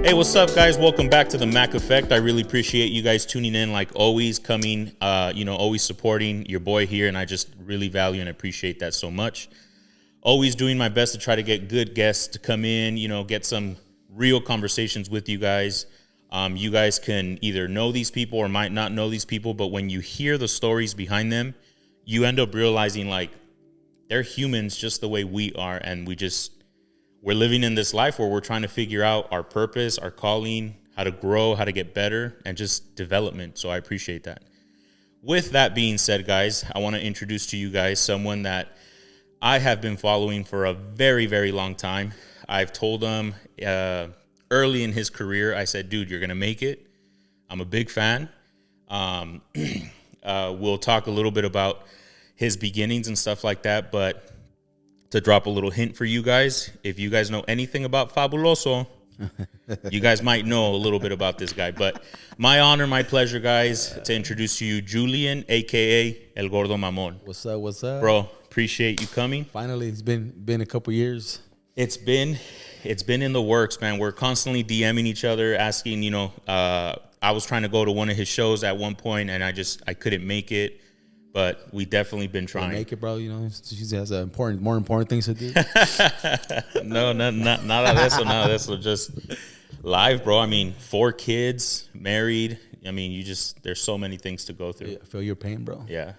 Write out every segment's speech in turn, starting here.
Hey, what's up, guys? Welcome back to the Mac Effect. I really appreciate you guys tuning in, like always, coming, always supporting your boy here, and I just really value and appreciate that so much. Always doing my best to try to get good guests to come in, get some real conversations with you guys. You guys can either know these people or might not know these people, but when you hear the stories behind them, you end up realizing, like, they're humans just the way we are, and we're living in this life where we're trying to figure out our purpose, our calling, how to grow, how to get better, and just development. So I appreciate that. With that being said, guys, I want to introduce to you guys someone that I have been following for a very, very long time. I've told him early in his career, I said, dude, you're going to make it. I'm a big fan. We'll talk a little bit about his beginnings and stuff like that, but to drop a little hint for you guys, if you guys know anything about Fabuloso, you guys might know a little bit about this guy. But my honor, my pleasure, guys, to introduce to you Julian, a.k.a. El Gordo Mamon. What's up? What's up? Bro, appreciate you coming. Finally, it's been a couple years. It's been in the works, man. We're constantly DMing each other, asking, I was trying to go to one of his shows at one point, and I couldn't make it. But we definitely been trying. Make it, bro. She has more important things to do. No, nada de eso, nada de eso. Just live, bro. I mean, 4 kids, married. I mean, there's so many things to go through. Yeah, I feel your pain, bro. Yeah,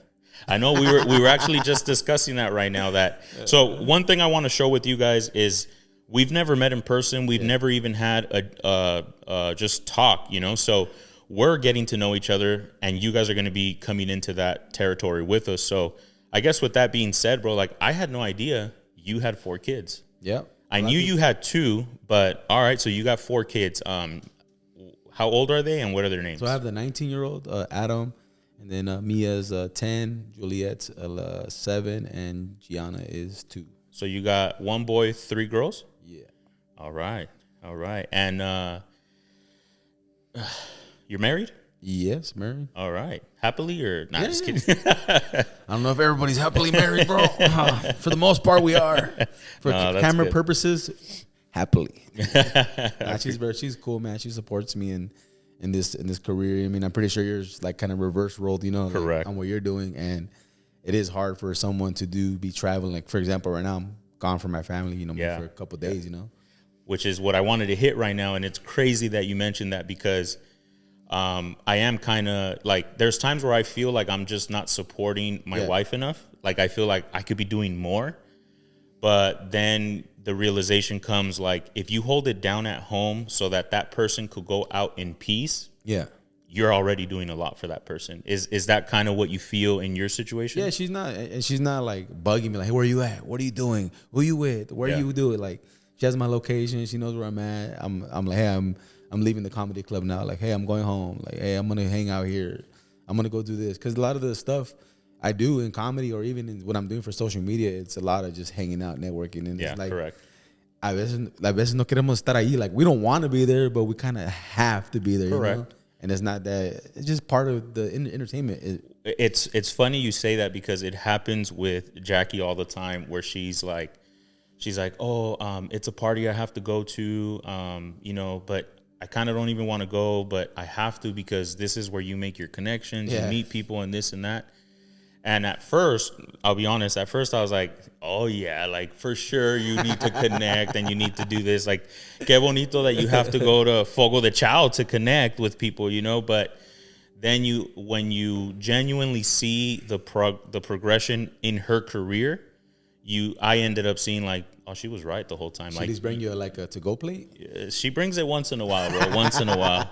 I know. We were actually just discussing that right now. So one thing I want to show with you guys is we've never met in person. We've never even had a just talk. So. We're getting to know each other, and you guys are going to be coming into that territory with us. So I guess with that being said, bro, like, I had no idea you had 4 kids. Yeah. I knew you had 2, but all right, so you got 4 kids. How old are they, and what are their names? So I have the 19-year-old, Adam, and then Mia's 10, Juliet's 7, and Gianna is 2. So you got 1 boy, 3 girls? Yeah. All right. And you're married? Yes, married. All right. Happily or not? Just kidding. I don't know if everybody's happily married, bro. For the most part, we are. For camera purposes, happily. She's cool, man. She supports me in this career. I mean, I'm pretty sure you're like kind of reverse rolled, Correct. On what you're doing, and it is hard for someone to be traveling. Like, for example, right now I'm gone from my family, for a couple of days, Which is what I wanted to hit right now, and it's crazy that you mentioned that because. I am kind of like, there's times where I feel like I'm just not supporting my wife enough. Like, I feel like I could be doing more, but then the realization comes, like, if you hold it down at home so that person could go out in peace, you're already doing a lot for that person. Is that kind of what you feel in your situation? Yeah, she's not like bugging me like, hey, where you at? What are you doing? Who you with? Where you do it? Like, she has my location. She knows where I'm at. I'm like, hey, I'm leaving the comedy club now. Like, hey, I'm going home. Like, hey, I'm going to hang out here. I'm going to go do this. Because a lot of the stuff I do in comedy or even in what I'm doing for social media, it's a lot of just hanging out, networking. And it's like, correct. A veces no queremos estar ahí. Like, we don't want to be there, but we kind of have to be there. Correct. And it's not that. It's just part of the entertainment. It's funny you say that because it happens with Jackie all the time where she's like, oh, it's a party I have to go to, but I kind of don't even want to go, but I have to because this is where you make your connections, you meet people and this and that. And at first, I'll be honest, I was like, oh yeah, like for sure you need to connect and you need to do this. Like, qué bonito that you have to go to Fogo de Chao to connect with people, but then when you genuinely see the progression in her career, I ended up seeing like, oh, she was right the whole time. She's bring you like a to-go plate? She brings it once in a while, bro. Once in a while.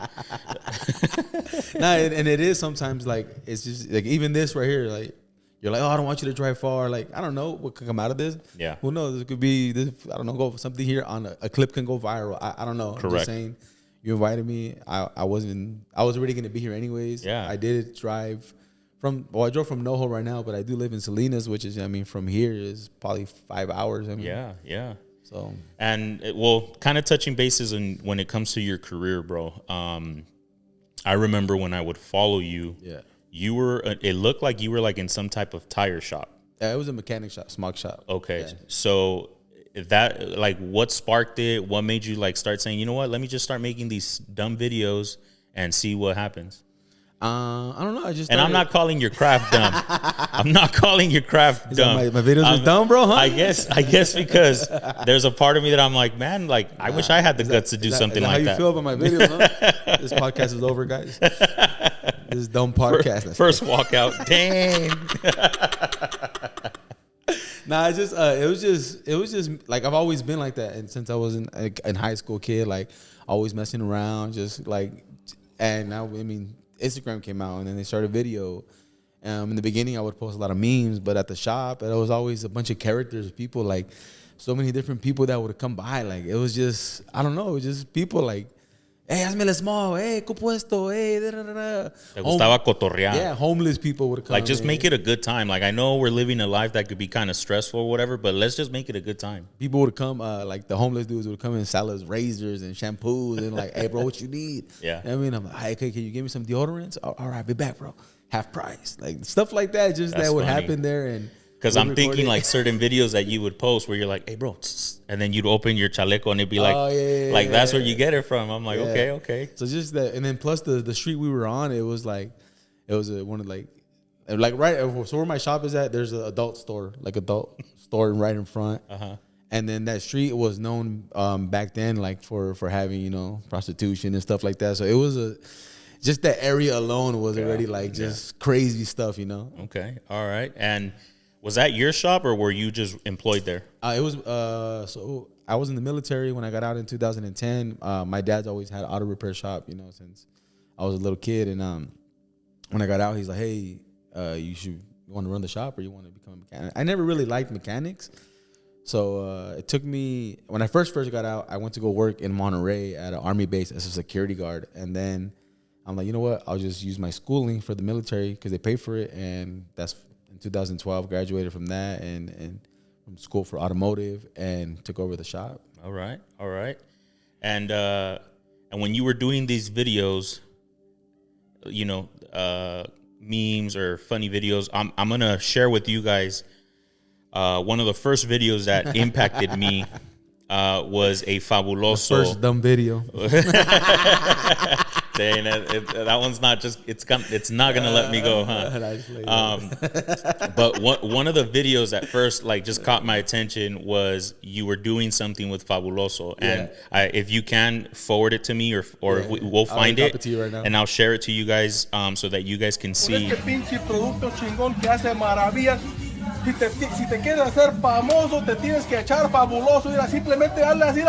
And it is sometimes like, it's just like even this right here, like you're like, oh, I don't want you to drive far. Like, I don't know what could come out of this. Yeah. Who knows? It could be this. I don't know. Go something here on a clip can go viral. I don't know. Correct. I'm just saying, you invited me. I was already gonna be here anyways. Yeah. I did drive. I drove from NoHo right now, but I do live in Salinas, which is, from here is probably 5 hours. Yeah. So, and kind of touching bases when it comes to your career, bro. I remember when I would follow you. Yeah. It looked like you were like in some type of tire shop. Yeah, it was a mechanic shop, smog shop. Okay. Yeah. So that, like, what sparked it? What made you like start saying, you know what, let me just start making these dumb videos and see what happens? I don't know. I just And I'm not calling your craft dumb. I'm not calling your craft dumb. My videos are dumb, bro, huh? I guess because there's a part of me that I'm like, man, like I wish I had the guts to do something like that. How you feel about my videos, huh? This podcast is over, guys. This dumb podcast. First walkout. Dang. Nah, it's just it was just like I've always been like that, and since I was in high school kid, like always messing around, just like, and now I mean Instagram came out and then they started video. In the beginning, I would post a lot of memes, but at the shop, there was always a bunch of characters, people, like so many different people that would come by. Like it was just, I don't know, it was just people like, hey, hazme el small, hey, compuesto, hey, da da da. Te gustaba cotorrear. Yeah, homeless people would come. Like just make it a good time. Like I know we're living a life that could be kind of stressful or whatever, but let's just make it a good time. People would come, like the homeless dudes would come in salads, razors, and shampoos, and like, hey, bro, what you need? Yeah. You know what I mean, I'm like, hey, okay, can you give me some deodorants? All right, be back, bro. Half price, like stuff like that. Just That's that would funny. happen there, and because I'm thinking like certain videos that you would post where you're like, hey, bro, and then you'd open your chaleco and it'd be like, that's where you get it from. I'm like, okay. So just that, and then plus the street we were on, it was like, it was one of like right. So where my shop is at, there's an adult store right in front. And then that street was known back then like for having, you know, prostitution and stuff like that. So it was just that area alone was already like just crazy stuff, you know. Okay, all right. And was that your shop or were you just employed there? It was so I was in the military when I got out in 2010. My dad's always had an auto repair shop, you know, since I was a little kid. And when I got out, he's like, hey, you want to run the shop or you want to become a mechanic? I never really liked mechanics. So it took me, when I first got out, I went to go work in Monterey at an Army base as a security guard. And then I'm like, you know what? I'll just use my schooling for the military because they pay for it. And that's in 2012, graduated from that and from school for automotive and took over the shop. All right. And when you were doing these videos, you know, memes or funny videos, I'm going to share with you guys one of the first videos that impacted me was a Fabuloso. The first dumb video. Dang, that one's not just, it's not gonna let me go, huh? But one of the videos at first like just caught my attention was you were doing something with Fabuloso, and if you can forward it to me or we'll find it, right now. And I'll share it to you guys so that you guys can see. Este pinche producto chingón que hace maravillas. Si te quieres hacer famoso, te tienes que echar Fabuloso. Mira, simplemente darle así,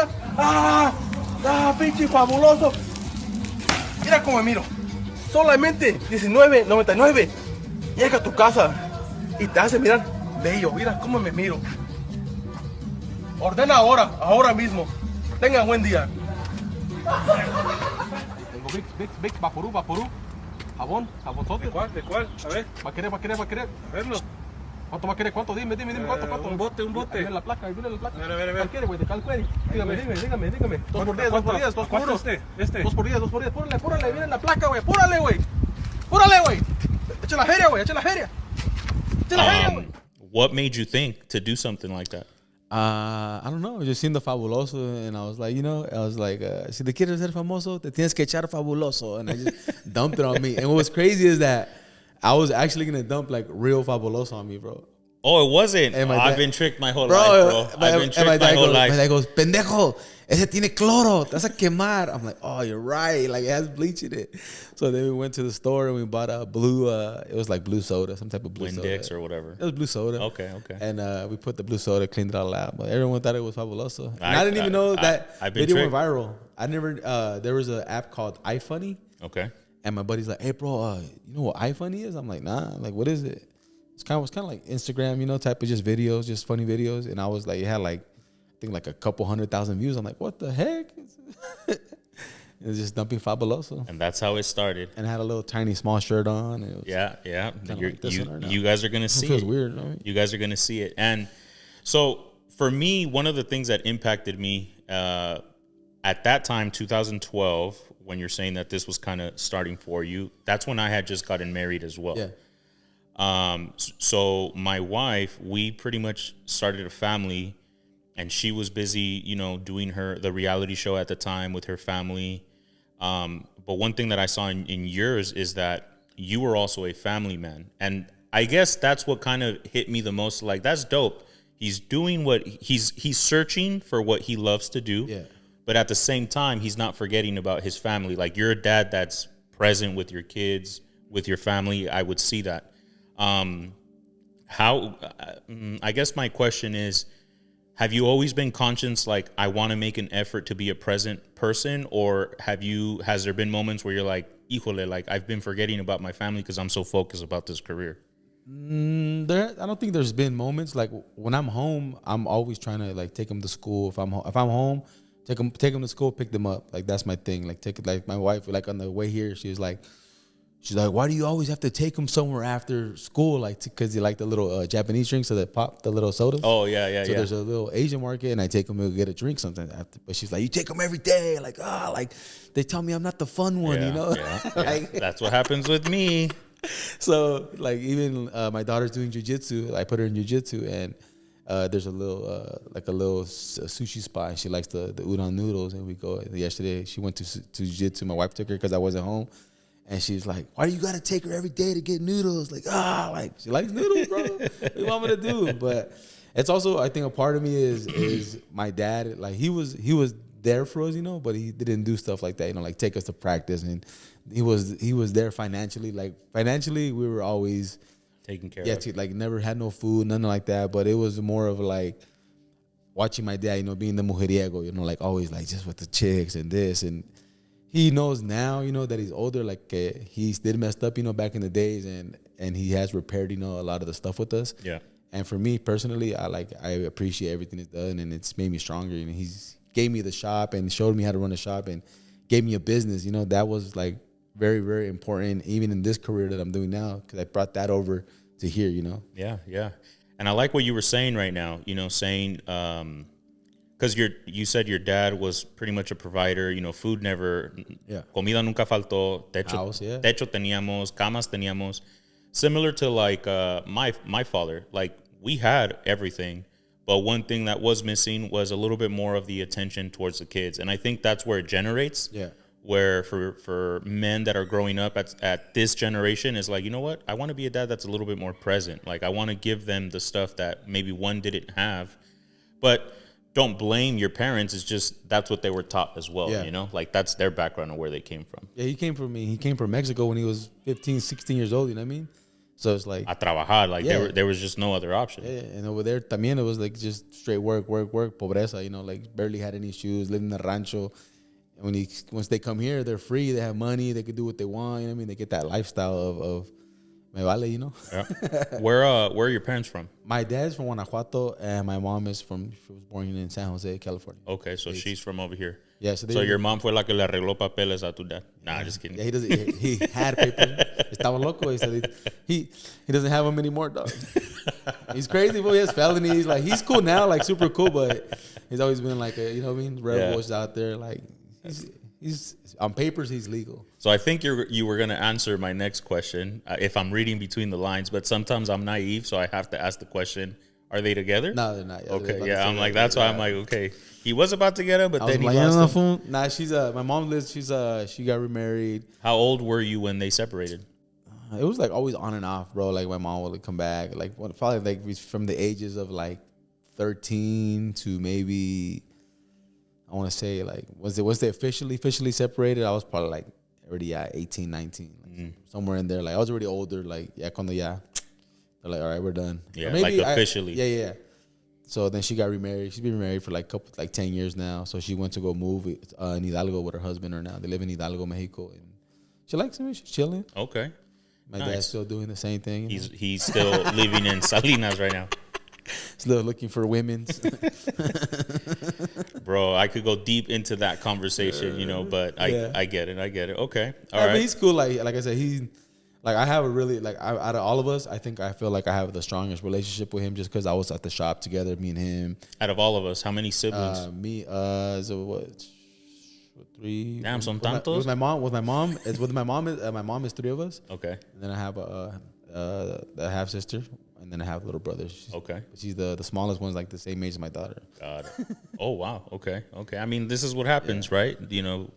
pinche Fabuloso. Mira cómo me miro. Solamente $19.99. Llega a tu casa y te hace mirar bello. Mira cómo me miro. Ordena ahora mismo. Tengan buen día. Tengo Vicks, Vaporú. Jabonzote. ¿De cuál? A ver. Va a querer. A verlo. ¿Cuánto va a querer? ¿Cuánto? Dime, ¿cuánto? Un bote. Ahí viene la placa. A ver. ¿Cuál quiere, güey? ¿De cuál quiere? Dígame. 2 por 10, 2 por 10, 2 por 1. Este. 2 por 10. Púrale, viene la placa, güey. Púrale, güey. Echa la feria, güey. What made you think to do something like that? I don't know. Just seen the Fabuloso, and I was like, si te quieres ser famoso, te tienes que echar Fabuloso, and I just dumped it on me. And what was crazy is that I was actually gonna dump like real Fabuloso on me, bro. Oh, it wasn't. I've been tricked my whole life, bro. I've been tricked my whole life. My dad goes, pendejo, ese tiene cloro, te vas a quemar. I'm like, oh, you're right. Like, it has bleach in it. So then we went to the store and we bought a blue, it was like blue soda, some type of blue soda. Windex or whatever. It was blue soda. Okay. And we put the blue soda, cleaned it all out. But everyone thought it was Fabuloso. And I didn't even know that video went viral. I never, there was an app called iFunny. Okay. And my buddy's like, hey, bro, you know what iFunny is? I'm like, nah. I'm like, what is it? It's kind of like Instagram, you know, type of just videos, just funny videos. And I was like, it had like, I think like a couple 100,000 views. I'm like, what the heck? It was just dumping Fabuloso. And that's how it started. And I had a little tiny small shirt on. It was You guys are going to see it. It feels weird. Right? You guys are going to see it. And so for me, one of the things that impacted me at that time, 2012, when you're saying that this was kind of starting for you, that's when I had just gotten married as well. Yeah. So my wife, we pretty much started a family and she was busy, doing the reality show at the time with her family. But one thing that I saw in yours is that you were also a family man. And I guess that's what kind of hit me the most. Like, that's dope. He's doing what he's searching for what he loves to do. Yeah. But at the same time, he's not forgetting about his family. Like, you're a dad that's present with your kids, with your family. I would see that. I guess my question is, have you always been conscious, like, I want to make an effort to be a present person? Or has there been moments where you're like, híjole, like, I've been forgetting about my family because I'm so focused about this career? I don't think there's been moments. Like, when I'm home, I'm always trying to, like, take them to school. If I'm home, take them to school, pick them up. Like, that's my thing. Like, my wife, like, on the way here, she's like, why do you always have to take them somewhere after school? Like, because you like the little Japanese drinks, so that pop, the little sodas. Oh, yeah. So there's a little Asian market, and I take them to get a drink sometimes after. But she's like, you take them every day. Like, like, they tell me I'm not the fun one, Yeah. Like, that's what happens with me. So, like, even my daughter's doing jiu-jitsu. I put her in jiu-jitsu, and there's a little sushi spot, and she likes the udon noodles, and we go. Yesterday, she went to jiu-jitsu. My wife took her because I wasn't home. And she's like, why do you got to take her every day to get noodles? Like, like, she likes noodles, bro. What do you want me to do? But it's also, I think a part of me is my dad. Like, he was there for us, but he didn't do stuff like that, like take us to practice. And he was there financially. Like, financially, we were always taken care of. Yeah, like, never had no food, nothing like that. But it was more of like watching my dad, being the mujeriego, like, always, like, just with the chicks and this. And he knows now, that he's older, like, he did messed up, back in the days, and he has repaired, a lot of the stuff with us. Yeah. And for me personally, I appreciate everything he's done, and it's made me stronger. And he's gave me the shop and showed me how to run a shop and gave me a business. That was, like, very, very important, even in this career that I'm doing now, because I brought that over to here. Yeah. And I like what you were saying right now. Saying. Because you said your dad was pretty much a provider, food never, comida nunca faltó, techo teníamos, camas teníamos. Similar to, like, my father, like, we had everything, but one thing that was missing was a little bit more of the attention towards the kids. And I think that's where it generates. Yeah. Where for men that are growing up at this generation is like, you know what? I want to be a dad that's a little bit more present. Like, I want to give them the stuff that maybe one didn't have. But don't blame your parents. It's just that's what they were taught as well, Like, that's their background and where they came from. Yeah, he came from Mexico when he was 15, 16 years old, you know what I mean? So it's like... A trabajar, like, there was just no other option. Yeah, and over there, también, it was, like, just straight work, pobreza, like, barely had any shoes, lived in the rancho. And once they come here, they're free, they have money, they can do what they want, I mean? They get that lifestyle of me vale, Yeah. Where are your parents from? My dad's from Guanajuato, and my mom she was born in San Jose, California. Okay, so she's from over here. Yeah, so your mom fue la que le arregló papeles a tu dad. Nah, just kidding. Yeah, he had papers. Estaba loco. He said he doesn't have them anymore, dog. He's crazy, but he has felonies. Like, he's cool now, like, super cool, but he's always been like a, rebel out there. Like, he's on papers, he's legal. So I think you were going to answer my next question if I'm reading between the lines, but sometimes I'm naive, so I have to ask the question, are they together? No, they're not. Okay, yeah, I'm like, that's why I'm like, okay. He was about to get her, but then he lost him. Nah, she's my mom lives, she got remarried. How old were you when they separated? It was, like, always on and off, bro. Like, my mom would come back, like, probably, like, from the ages of, like, 13 to maybe, I want to say, like, was they officially separated? I was probably, like, already 18, 19, like, somewhere in there. Like, I was already older. Like, cuando they're like, all right, we're done. Yeah, maybe, like, officially. Yeah. So then she got remarried. She's been married for, like, 10 years now. So she went to go move in Hidalgo with her husband now. They live in Hidalgo, Mexico, and she likes him. She's chilling. Okay. My dad's still doing the same thing. He's still living in Salinas right now. Still looking for women's. Bro, I could go deep into that conversation, but I get it. Okay. All right. But he's cool. Like I said, I have a really, like, out of all of us, I feel like I have the strongest relationship with him just because I was at the shop together, me and him. Out of all of us, how many siblings? So what? 3. Damn, son tantos. With my mom is 3 of us. Okay. And then I have a the half sister, and then I have a little brother. She's the smallest one's like the same age as my daughter. Got it. Oh wow. Okay. I mean, this is what happens, right? You know,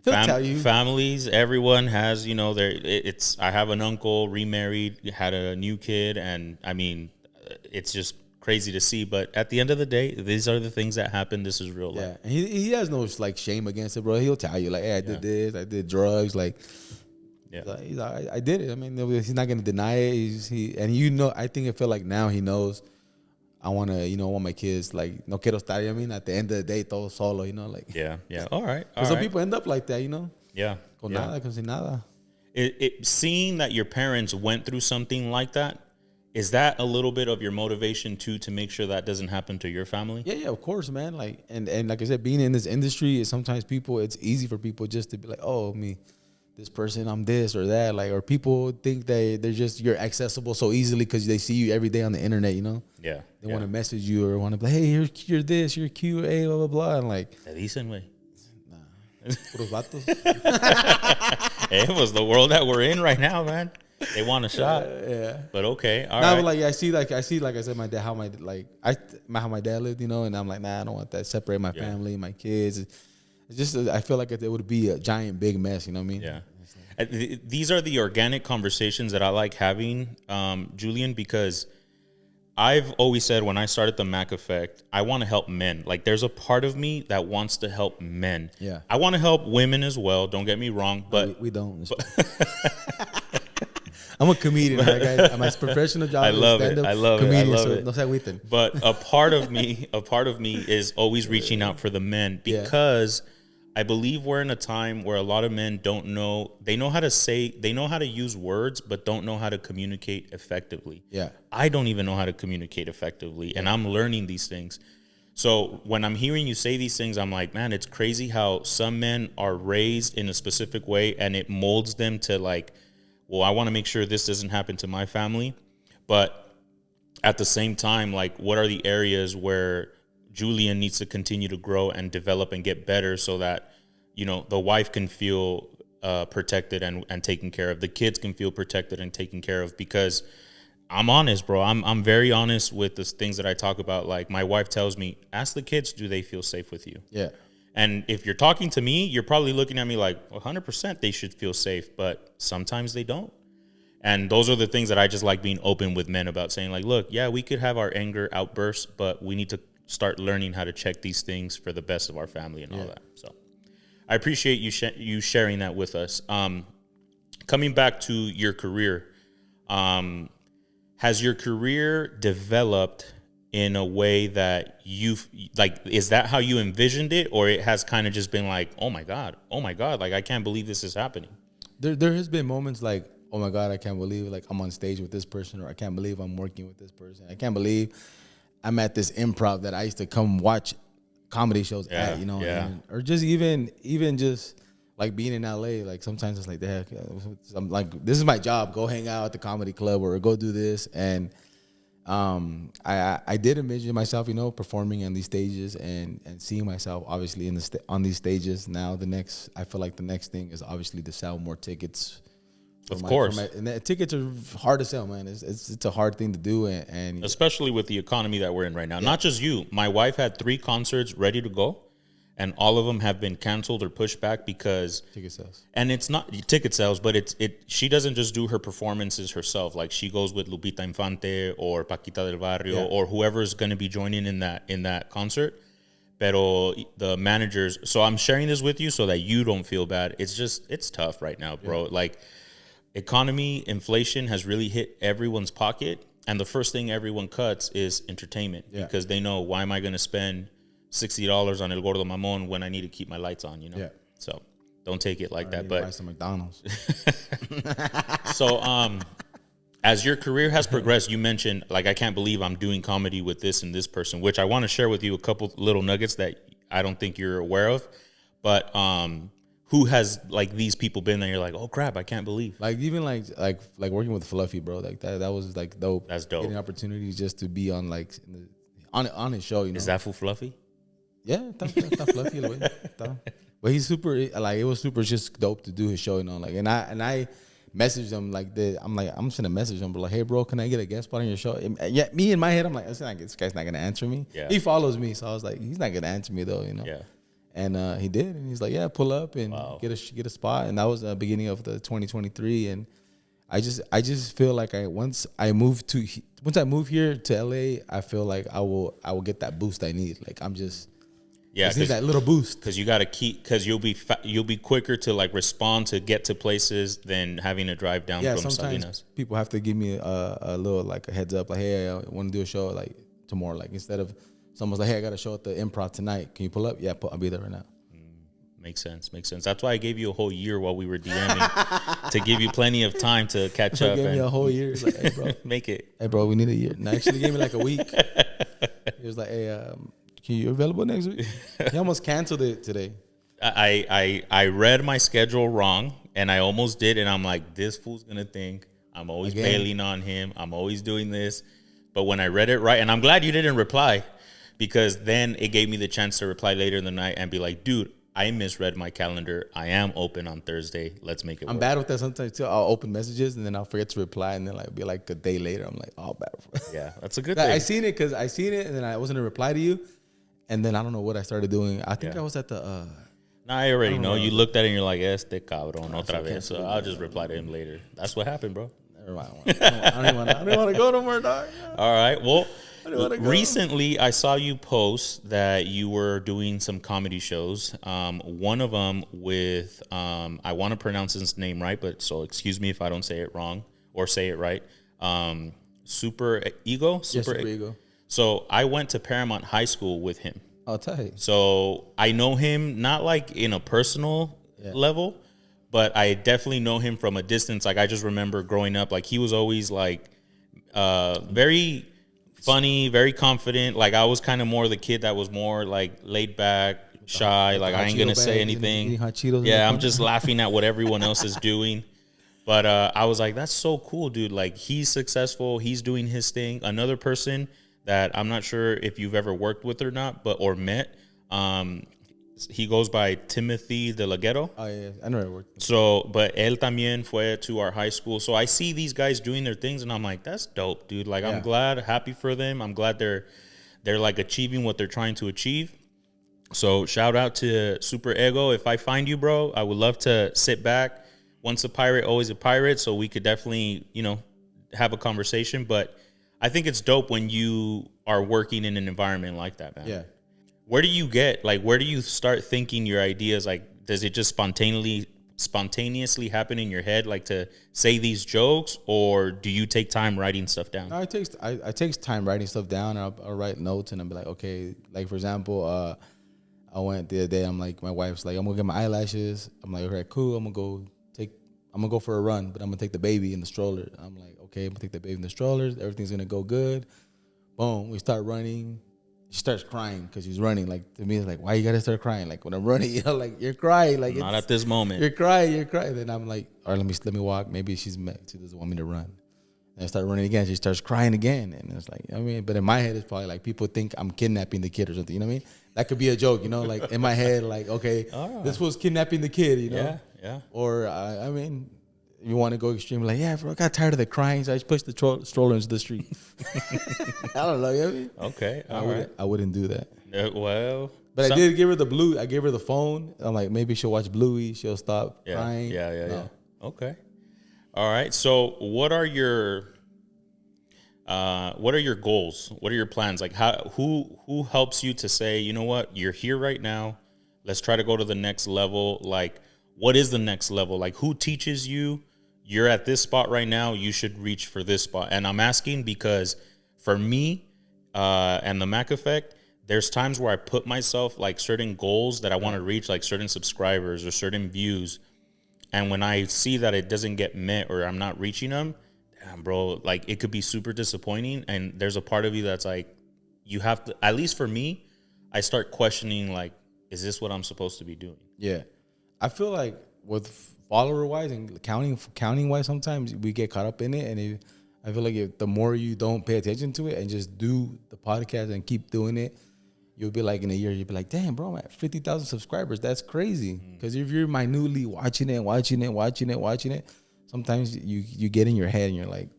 families. Everyone has, you know, it's. I have an uncle remarried, had a new kid, and I mean, it's just crazy to see. But at the end of the day, these are the things that happen. This is real life. Yeah, and he has no like shame against it, bro. He'll tell you like, hey, I did this, I did drugs, like. Yeah, he's like, I did it. I mean, he's not gonna deny it. I think it feel like now he knows. I want my kids like no quiero estar. I mean, at the end of the day, todo solo. You know, like yeah. All right. Some people end up like that. You know. Yeah. Con nada, con sin nada. Seeing that your parents went through something like that, is that a little bit of your motivation too to make sure that doesn't happen to your family? Yeah, of course, man. Like and like I said, being in this industry, sometimes it's easy for people just to be like, oh, me. This person, I'm this or that, like, or people think you're accessible so easily because they see you every day on the internet, you know? Yeah. They want to message you or want to be like, hey, you're this, you're cute, hey, blah, blah, blah. And like, te dicen, güey. Nah. Puros vatos. It was the world that we're in right now, man. They want a shot. Yeah. But okay. All right. But like, I see, like I said, my dad, how my dad lived, you know, and I'm like, nah, I don't want that. Separate my family, my kids. It's just, I feel like it would be a giant, big mess. You know what I mean? Yeah. These are the organic conversations that I like having, Julian, because I've always said when I started the Mac Effect, I want to help men. Like, there's a part of me that wants to help men. Yeah. I want to help women as well. Don't get me wrong, but we don't. I'm a comedian, right, guys. My professional job. I love it. I love it. No se agüiten. But a part of me is always reaching out for the men because I believe we're in a time where a lot of men don't know. They know how to use words, but don't know how to communicate effectively. Yeah. I don't even know how to communicate effectively, and I'm learning these things. So when I'm hearing you say these things, I'm like, man, it's crazy how some men are raised in a specific way, and it molds them to like, well, I want to make sure this doesn't happen to my family. But at the same time, like, what are the areas where Julian needs to continue to grow and develop and get better so that, you know, the wife can feel protected and taken care of. The kids can feel protected and taken care of, because I'm honest, bro. I'm very honest with the things that I talk about. Like, my wife tells me, ask the kids, do they feel safe with you? Yeah. And if you're talking to me, you're probably looking at me like 100% they should feel safe, but sometimes they don't. And those are the things that I just like being open with men about, saying like, look, yeah, we could have our anger outbursts, but we need to start learning how to check these things for the best of our family and all that. So I appreciate you sharing that with us. Coming back to your career, has your career developed in a way that is that how you envisioned it, or it has kind of just been like, oh my God, like, I can't believe this is happening? There has been moments like, oh my God, I can't believe like I'm on stage with this person, or I can't believe I'm working with this person. I can't believe I'm at this improv that I used to come watch comedy shows at, you know, or just even just like being in LA. Like, sometimes it's like, the heck, I'm like, this is my job. Go hang out at the comedy club or go do this. And I did envision myself, you know, performing on these stages and seeing myself obviously on these stages. Now I feel like the next thing is obviously to sell more tickets. Of course. And the tickets are hard to sell, man. It's a hard thing to do, and especially with the economy that we're in right now. Yeah. Not just you. My wife had 3 concerts ready to go, and all of them have been canceled or pushed back because ticket sales. And it's not ticket sales, but she doesn't just do her performances herself. Like, she goes with Lupita Infante or Paquita del Barrio or whoever's going to be joining in that concert. Pero the managers. So I'm sharing this with you so that you don't feel bad. It's tough right now, bro. Yeah. Like, economy, inflation has really hit everyone's pocket, and the first thing everyone cuts is entertainment because they know, why am I going to spend $60 on El Gordo Mamon when I need to keep my lights on, you know? Yeah. So don't take it like that. But buy some McDonald's. So as your career has progressed, you mentioned, like, I can't believe I'm doing comedy with this and this person, which I want to share with you a couple little nuggets that I don't think you're aware of. But who has, like, these people been there? You're like, oh crap, I can't believe. Like, even like working with Fluffy, bro. Like, that was like dope. That's dope. Getting opportunities just to be on like on his show, you know. Is that for Fluffy? Yeah, está Fluffy. But he's super, like, it was super just dope to do his show, you know. Like, and I message them like that. I'm just gonna message them, but like, hey, bro, can I get a guest spot on your show? And yeah, me in my head, I'm like, this guy's not gonna answer me. Yeah. He follows me, so I was like, he's not gonna answer me though, you know. Yeah. And he did, and he's like, yeah, pull up and get a spot. And that was the beginning of the 2023. And I just feel like once I move here to LA, I feel like I will get that boost I need. Like I'm just. Yeah, I need that little boost because you got to because you'll be quicker to like respond to get to places than having to drive down from sometimes Salinas. People have to give me a little like a heads up, like, hey, I want to do a show like tomorrow. Like instead of someone's like, hey, I got a show at the Improv tonight. Can you pull up? Yeah, I'll be there right now. Makes sense. That's why I gave you a whole year while we were DMing to give you plenty of time to catch up. Gave me a whole year. It's like, hey, bro, make it. Hey, bro, we need a year. And actually gave me like a week. He was like, hey, can you available next week? He almost canceled it today. I read my schedule wrong, and I almost did, and I'm like, this fool's gonna think I'm always bailing on him. I'm always doing this. But when I read it right, and I'm glad you didn't reply, because then it gave me the chance to reply later in the night and be like, dude, I misread my calendar. I am open on Thursday. Let's make it work. I'm bad with that sometimes too. I'll open messages and then I'll forget to reply, and then like be like a day later, I'm like, oh, bad. Yeah, that's a good thing. I seen it and then I wasn't gonna reply to you. And then I don't know what I started doing. I think I was at the. I already know. You looked at it and you're like, este cabrón, otra vez. So I'll just reply to him later. That's what happened, bro. Never mind. I don't want to go no more, dog. All right. Well, recently I saw you post that you were doing some comedy shows. One of them with, I want to pronounce his name right, but so excuse me if I don't say it wrong or say it right. Super Ego? Super Ego. So I went to Paramount High School with him. Oh, tight. So I know him not like in a personal level, but I definitely know him from a distance. Like I just remember growing up, like he was always like very funny, very confident. Like I was kind of more the kid that was more like laid back, shy. Like I ain't gonna say anything. Yeah, I'm just laughing at what everyone else is doing. But I was like, that's so cool, dude. Like he's successful. He's doing his thing. Another person that I'm not sure if you've ever worked with or not, or met. He goes by Timothy De La Ghetto. Oh, yeah. I know I worked. So, but él también fue to our high school. So I see these guys doing their things, and I'm like, that's dope, dude. Like, I'm glad, happy for them. I'm glad they're like achieving what they're trying to achieve. So shout out to Super Ego. If I find you, bro, I would love to sit back. Once a pirate, always a pirate. So we could definitely, have a conversation. But I think it's dope when you are working in an environment like that, man. Yeah. Where do you start thinking your ideas? Like, does it just spontaneously happen in your head, like to say these jokes, or do you take time writing stuff down? No, I take time writing stuff down. I'll write notes and I'll be like, okay, like for example, I went the other day. I'm like, my wife's like, I'm gonna get my eyelashes. I'm like, okay, cool. I'm gonna go for a run, but I'm gonna take the baby in the stroller. I'm like, okay, I'm gonna take the baby in the stroller. Everything's gonna go good. Boom, we start running. She starts crying because she's running. Like to me, it's like, why you gotta start crying? Like when I'm running, like you're crying. Like not at this moment. You're crying. Then I'm like, all right, let me walk. Maybe she doesn't want me to run. And I start running again. She starts crying again, and it's like, but in my head, it's probably like people think I'm kidnapping the kid or something. You know what I mean? That could be a joke. Like in my head, like okay, this was kidnapping the kid. Yeah. Or you want to go extreme, like, yeah, bro, I got tired of the crying, so I just pushed the stroller into the street. I don't know, you know what I mean? Okay, I wouldn't do that. But I did give her the Blue. I gave her the phone. I'm like, maybe she'll watch Bluey. She'll stop crying. Yeah. Okay. All right. So, what are your goals? What are your plans? Like, who helps you to say, you know what, you're here right now. Let's try to go to the next level. Like, what is the next level? Like, who teaches you? You're at this spot right now. You should reach for this spot. And I'm asking because for me and the Mac Effect, there's times where I put myself like certain goals that I want to reach, like certain subscribers or certain views. And when I see that it doesn't get met or I'm not reaching them, damn, bro, like it could be super disappointing. And there's a part of you that's like, you have to, at least for me, I start questioning like, is this what I'm supposed to be doing? Yeah. I feel like with follower wise and counting wise, sometimes we get caught up in it, and I feel like the more you don't pay attention to it and just do the podcast and keep doing it, you'll be like in a year, you'll be like, damn, bro, I'm at 50,000 subscribers. That's crazy. Because if you're minutely watching it, sometimes you get in your head and you're like,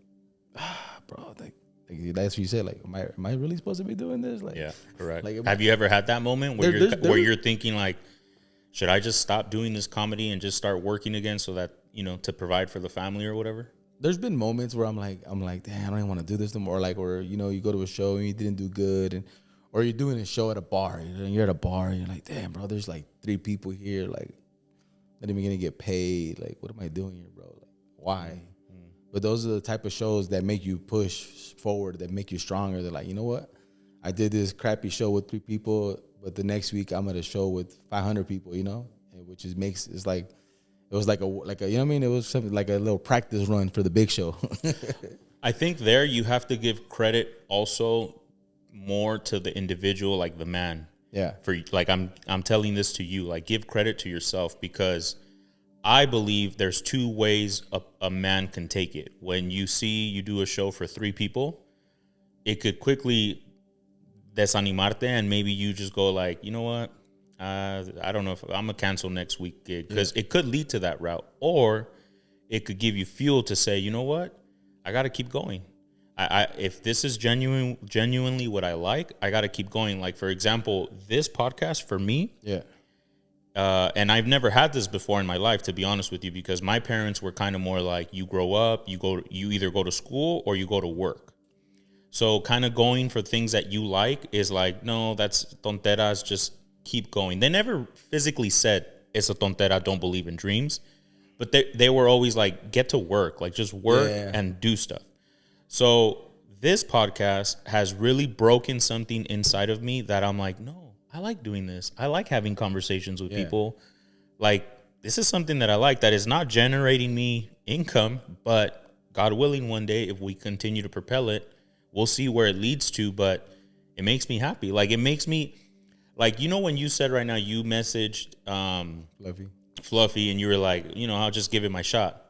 bro, like that's what you said. Like, am I really supposed to be doing this? Like, Yeah, correct. Like, have you ever had that moment where there- you're thinking like, should I just stop doing this comedy and just start working again so that, to provide for the family or whatever? There's been moments where I'm like, damn, I don't even want to do this no more. Like, or you go to a show and you didn't do good, or you're doing a show at a bar, and you're at a bar and you're like, damn, bro, there's like 3 people here, like, not even gonna get paid. Like, what am I doing here, bro? Like, why? Mm-hmm. But those are the type of shows that make you push forward, that make you stronger. They're like, you know what? I did this crappy show with 3 people, but the next week I'm at a show with 500 people, which is it's like. It was like a you know what I mean? It was something like a little practice run for the big show. I think there you have to give credit also more to the individual, like the man. Yeah. For like I'm telling this to you, like give credit to yourself, because I believe there's 2 ways a man can take it. When you do a show for 3 people, it could quickly desanimarte, and maybe you just go like, you know what? I don't know if I'm gonna cancel next week gig, because it could lead to that route, or it could give you fuel to say, you know what, I got to keep going. If this is genuinely what I like, I got to keep going. Like, for example, this podcast for me, and I've never had this before in my life, to be honest with you, because my parents were kind of more like, you grow up, you either go to school or you go to work. So kind of going for things that you like is like, no, that's tonteras, just keep going. They never physically said it's a tontera, don't believe in dreams, but they were always like, get to work, like just work and do stuff. So this podcast has really broken something inside of me that I'm like, no, I like doing this. I like having conversations with people. Like, this is something that I like, that is not generating me income, but God willing, one day, if we continue to propel it, we'll see where it leads to, but it makes me happy. Like, it makes me, like, when you said right now, you messaged Fluffy, and you were like, I'll just give it my shot.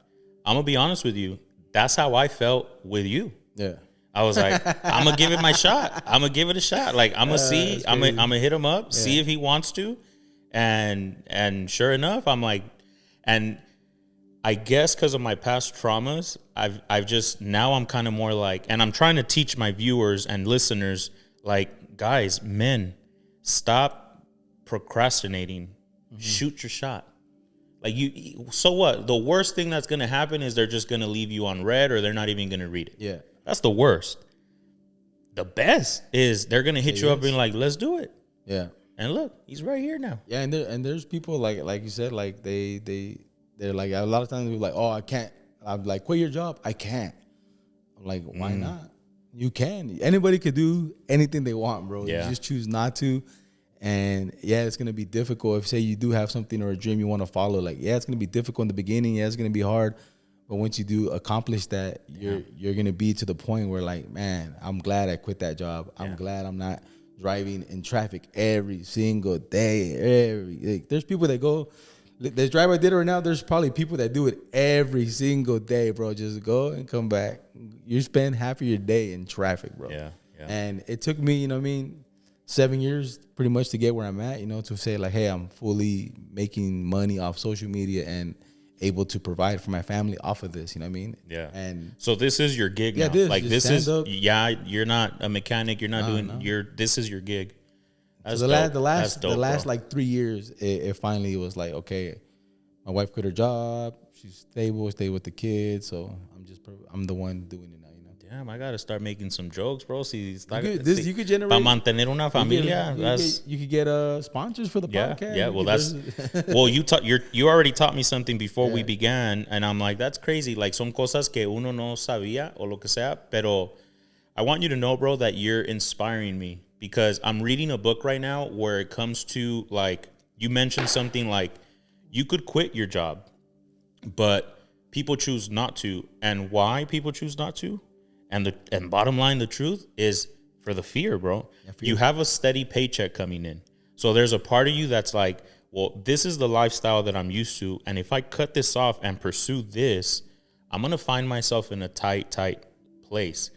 I'm going to be honest with you. That's how I felt with you. Yeah. I was like, I'm going to give it my shot. I'm going to give it a shot. Like, I'm going to see, I'm going to hit him up, see if he wants to. And sure enough, I'm like, and I guess because of my past traumas, I've just, now I'm kind of more like, and I'm trying to teach my viewers and listeners, like, guys, men, stop procrastinating. Mm-hmm. Shoot your shot. Like, so what? The worst thing that's going to happen is they're just going to leave you on red, or they're not even going to read it. Yeah. That's the worst. The best is they're going to hit you up and like, let's do it. Yeah. And look, he's right here now. Yeah. And there's people like you said, like they're like, a lot of times we're like, oh, I can't. I'm like, quit your job. I can't. I'm like, why not? You can. Anybody could do anything they want, bro. Yeah. You just choose not to. And it's going to be difficult. If say you do have something or a dream you want to follow, like, it's going to be difficult in the beginning. Yeah, it's going to be hard. But once you do accomplish that, you're going to be to the point where, like, man, I'm glad I quit that job. I'm glad I'm not driving in traffic every single day. There's people that go, this drive I did it right now, there's probably people that do it every single day, bro. Just go and come back. You spend half of your day in traffic, bro. Yeah. And it took me, 7 years pretty much to get where I'm at, to say like, hey, I'm fully making money off social media and able to provide for my family off of this, Yeah. And so this is your gig now. This is you're not a mechanic, you're not this is your gig. That's so dope. the last bro. like 3 years, it finally was like, okay, my wife quit her job, she's stable, stay with the kids, so I'm the one doing it now. Damn, I gotta start making some jokes, bro. You could generate para mantener una familia. You could get sponsors for the podcast. Yeah. Well, you already taught me something before we began, and I'm like, that's crazy. Like, son cosas que uno no sabía o lo que sea. Pero I want you to know, bro, that you're inspiring me, because I'm reading a book right now where it comes to, like, you mentioned something like you could quit your job, but people choose not to, and why people choose not to. And bottom line, the truth is for the fear, bro. You have a steady paycheck coming in. So there's a part of you that's like, well, this is the lifestyle that I'm used to. And if I cut this off and pursue this, I'm going to find myself in a tight place.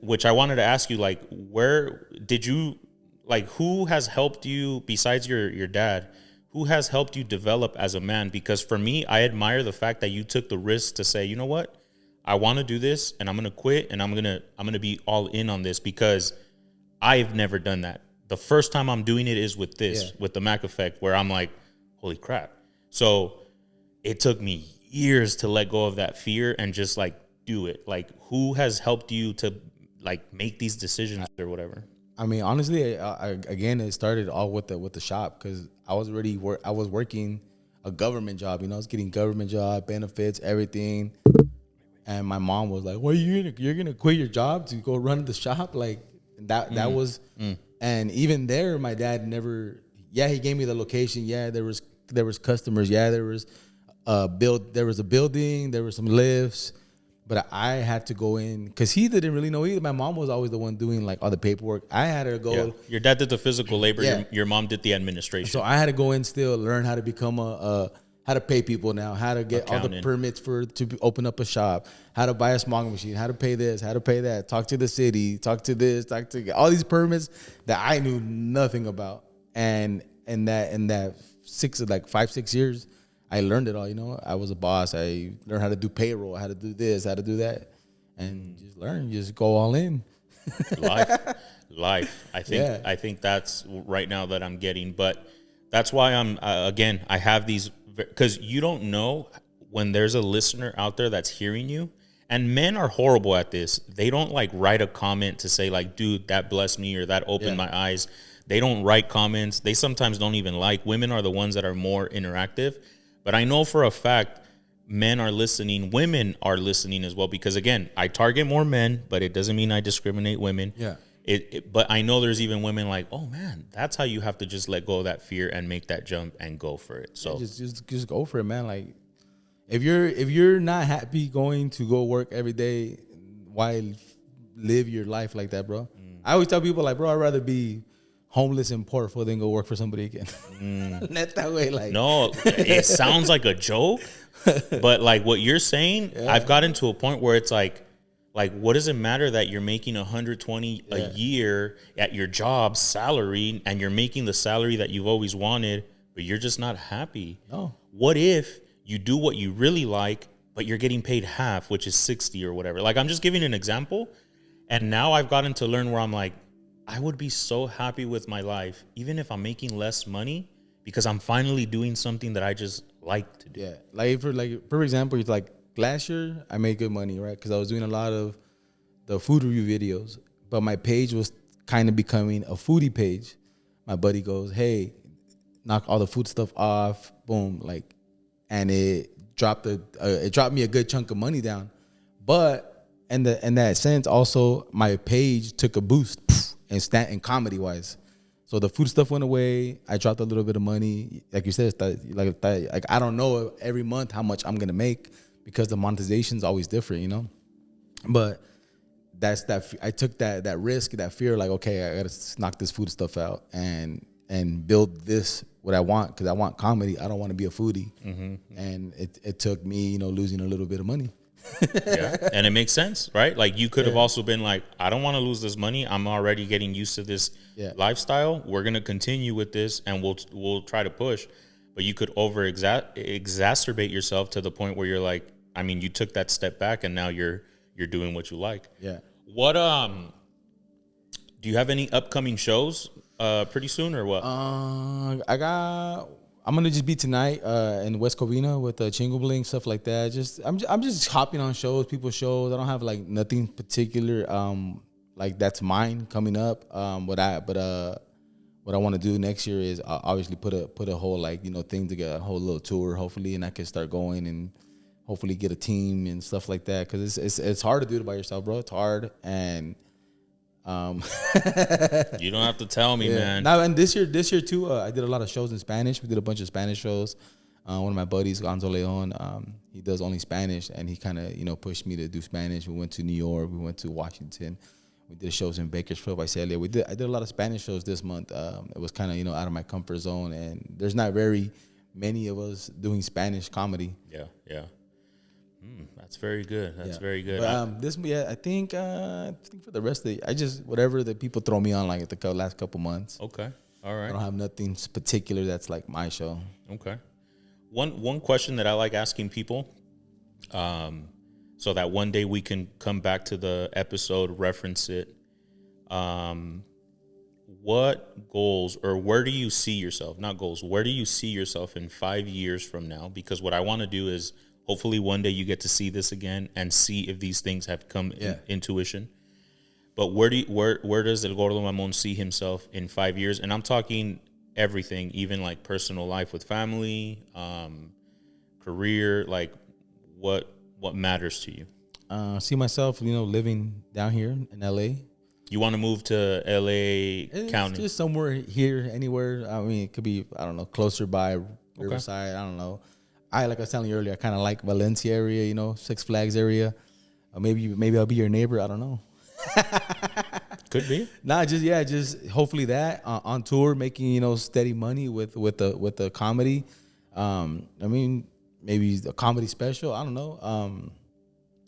Which I wanted to ask you, like, where did you, like, who has helped you besides your dad? who has helped you develop as a man? Because for me, I admire the fact that you took the risk to say, you know what, I want to do this, and I'm going to quit, and I'm going to be all in on this, because I've never done that. The first time I'm doing it is with this, with the Mac Effect, where I'm like, holy crap. So it took me years to let go of that fear and just like do it. Like, who has helped you to like make these decisions or whatever? I mean, honestly, again, it started all with the shop, because I was working a government job. You know, I was getting government job benefits, everything, and my mom was like, "Well, you're gonna quit your job to go run the shop?" Like that was, and even there, my dad never. Yeah, he gave me the location. Yeah, there was customers. Yeah, there was a building. There were some lifts. But I had to go in because he didn't really know either. My mom was always the one doing like all the paperwork. I had to go. Yeah. Your dad did the physical labor. Yeah. Your mom did the administration. So I had to go in still, learn how to become how to pay people now, how to get all the permits to open up a shop, how to buy a smoking machine, how to pay this, how to pay that, talk to the city, talk to this, talk to all these permits that I knew nothing about. And in that 5-6 years, I learned it all, you know. I was a boss. I learned how to do payroll, how to do this, how to do that, and just go all in. Life. I think that's right now that I'm getting, but that's why I'm again. I have these, because you don't know when there's a listener out there that's hearing you, and men are horrible at this. They don't like write a comment to say like, "Dude, that blessed me," or "That opened my eyes." They don't write comments. They sometimes don't even like. Women are the ones that are more interactive. But I know for a fact men are listening, women are listening as well, because again, I target more men, but it doesn't mean I discriminate women. Yeah. But I know there's even women like, oh man, that's how you have to just let go of that fear and make that jump and go for it. So just go for it, man. Like if you're not happy going to go work every day, why live your life like that, bro? I always tell people like, bro, I'd rather be homeless and poor for then go work for somebody again. Not that way. Like, no, it sounds like a joke, but like what you're saying, I've gotten to a point where it's like, what does it matter that you're making 120 a year at your job salary, and you're making the salary that you've always wanted, but you're just not happy? No. What if you do what you really like, but you're getting paid half, which is 60 or whatever? Like, I'm just giving an example. And now I've gotten to learn where I'm like, I would be so happy with my life, even if I'm making less money, because I'm finally doing something that I just like to do. Yeah, for example, it's like last year I made good money, right? Because I was doing a lot of the food review videos, but my page was kind of becoming a foodie page. My buddy goes, "Hey, knock all the food stuff off," boom, like, and it dropped me a good chunk of money down. But in that sense, also my page took a boost. And comedy wise, so the food stuff went away. I dropped a little bit of money, like you said. Like I don't know every month how much I'm gonna make, because the monetization is always different, you know. But that's that. I took that risk, that fear. Like, okay, I gotta knock this food stuff out and build this what I want, because I want comedy. I don't want to be a foodie. And it took me, you know, losing a little bit of money. Yeah, and it makes sense, right? Like, you could have also been like, I don't want to lose this money. I'm already getting used to this lifestyle. We're gonna continue with this, and we'll try to push. But you could exacerbate yourself to the point where you're like, I mean, you took that step back, and now you're doing what you like. Yeah. What do you have any upcoming shows pretty soon, or what? I'm gonna just be tonight in West Covina with Chingo Bling, stuff like that. I'm just hopping on shows, people's shows. I don't have like nothing particular like that's mine coming up. What I want to do next year is obviously put a whole, like, you know, thing together, a whole little tour, hopefully, and I can start going and hopefully get a team and stuff like that, because it's hard to do it by yourself, bro. It's hard. And you don't have to tell me, man. Now, and this year too, I did a lot of shows in Spanish. We did a bunch of Spanish shows. One of my buddies, Gonzo Leon, he does only Spanish, and he kind of, you know, pushed me to do Spanish. We went to New York, we went to Washington, we did shows in Bakersfield, Visalia. I did a lot of Spanish shows this month. It was kind of, you know, out of my comfort zone, and there's not very many of us doing Spanish comedy. Yeah. That's very good. That's very good. But, I think for the rest of whatever the people throw me on, like the last couple months. Okay. All right. I don't have nothing particular that's like my show. Okay. One question that I like asking people, so that one day we can come back to the episode, reference it. What goals, or where do you see yourself? Not goals. Where do you see yourself in 5 years from now? Because what I want to do is hopefully one day you get to see this again and see if these things have come in tuition. But where does El Gordo Mamon see himself in 5 years? And I'm talking everything, even like personal life with family, career, like what matters to you? See myself, living down here in LA. You want to move to LA County? Just somewhere here, anywhere. I mean, it could be, I don't know, closer by Riverside. I don't know. Like I was telling you earlier, I kind of like Valencia area, Six Flags area. Maybe I'll be your neighbor. I don't know. Could be. Nah, just hopefully that on tour, making steady money with the comedy. I mean, maybe a comedy special. I don't know.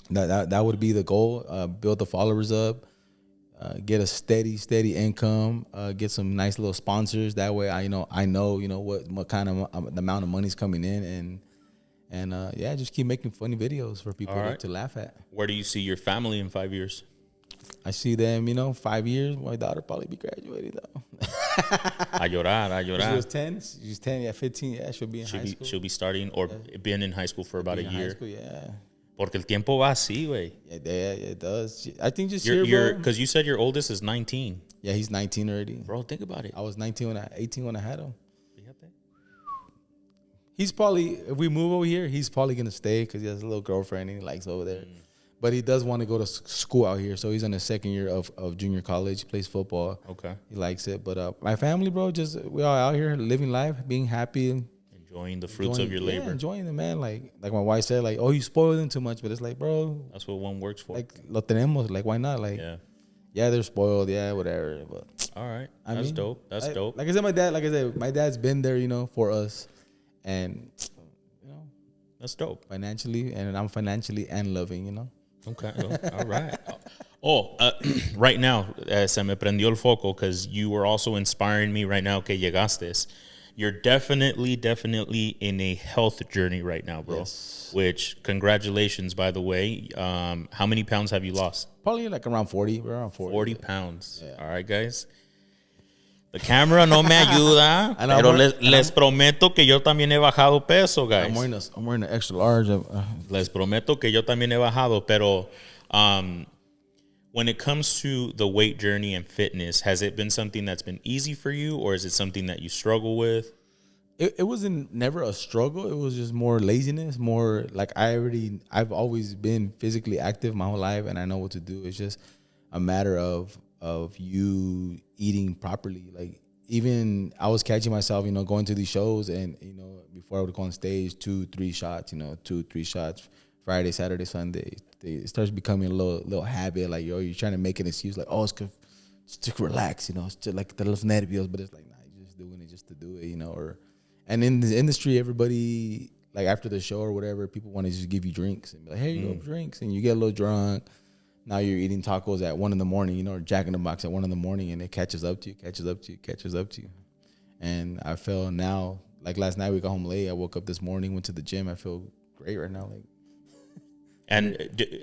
That would be the goal. Build the followers up. Get a steady income. Get some nice little sponsors. That way, I know what kind of the amount of money's coming in, and just keep making funny videos for people to laugh at. Where do you see your family in 5 years? I see them, 5 years. My daughter probably be graduating though. A llorar. She was 10. She's 10. 15. Yeah, she'll be in high school. She'll be starting or been in high school for about a year. High school, yeah. Porque el tiempo va así, güey. Yeah, it does. I think just because you said your oldest is 19. Yeah, he's 19 already. Bro, think about it. I was 18 when I had him. He's probably, if we move over here, he's probably gonna stay because he has a little girlfriend and he likes over there. But he does want to go to school out here, so he's in his second year of junior college. He plays football. Okay, he likes it. But my family, bro, we all out here living life, being happy. Enjoying the fruits of your labor. Enjoying it, man. Like my wife said, like, oh, you spoil them too much. But it's like, bro, that's what one works for. Like, lo tenemos. Like, why not? Like, yeah, they're spoiled. Yeah, whatever. But all right, that's dope. That's dope. Like I said, my dad's been there, for us, and that's dope. Financially, and I'm financially and loving, Okay. All right. Right now, se me prendió el foco because you were also inspiring me right now que llegaste. You're definitely in a health journey right now, bro. Yes. Which, congratulations, by the way. How many pounds have you lost? Probably like around 40. We're around 40. 40 pounds. Yeah. All right, guys. The camera no me ayuda, pero les prometo que yo también he bajado peso, guys. I'm wearing an extra large. Les prometo que yo también he bajado, pero when it comes to the weight journey and fitness, has it been something that's been easy for you, or is it something that you struggle with? It wasn't never a struggle. It was just more laziness, more like I've always been physically active my whole life, and I know what to do. It's just a matter of you eating properly. Like, even I was catching myself, going to these shows, and before I would go on stage, 2-3 shots, 2-3 shots, Friday, Saturday, Sunday. It starts becoming a little habit. Like, you're trying to make an excuse, like, oh, it's to relax, it's just like the los nervios, but it's like, nah, you're just doing it just to do it, and in the industry, everybody, like, after the show or whatever, people want to just give you drinks and be like, hey, you have drinks, and you get a little drunk. Now you're eating tacos at 1 a.m, or Jack in the Box at 1 a.m, and it catches up to you. And I feel now, like last night we got home late. I woke up this morning, went to the gym. I feel great right now. Like, and